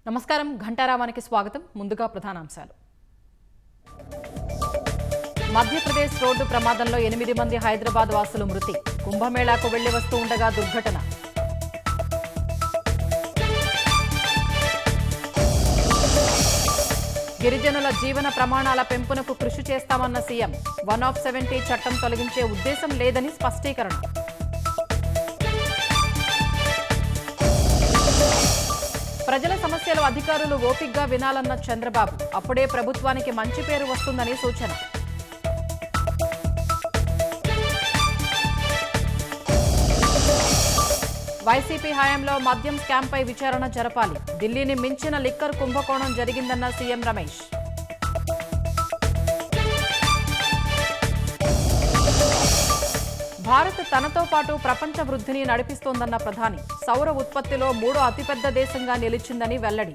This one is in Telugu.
నమస్కారం ఘంటారావానికి స్వాగతం. ముందుగా ప్రధానాంశాలు. మధ్యప్రదేశ్ రోడ్డు ప్రమాదంలో 8 మంది హైదరాబాద్ వాసులు మృతి. కుంభమేళాకు వెళ్లి వస్తూ ఉండగా దుర్ఘటన. గిరిజనుల జీవన ప్రమాణాల పెంపునకు కృషి చేస్తామన్న సీఎం. 170 చట్టం తొలగించే ఉద్దేశం లేదని స్పష్టీకరణ. ప్రజల సమస్యలు అధికారులు ఓపిగ్గా వినాలన్న చంద్రబాబు. అప్పుడే ప్రభుత్వానికి మంచి పేరు వస్తుందని సూచన. వైసీపీ హయాంలో మద్యం స్కామ్పై విచారణ జరపాలి. ఢిల్లీని మించిన లిక్కర్ కుంభకోణం జరిగిందన్న సీఎం రమేష్. భారత్ తనతో పాటు ప్రపంచ వృద్ధిని నడిపిస్తోందన్న ప్రధాని. సౌర ఉత్పత్తిలో 3వ అతిపెద్ద దేశంగా నిలిచిందని వెల్లడి.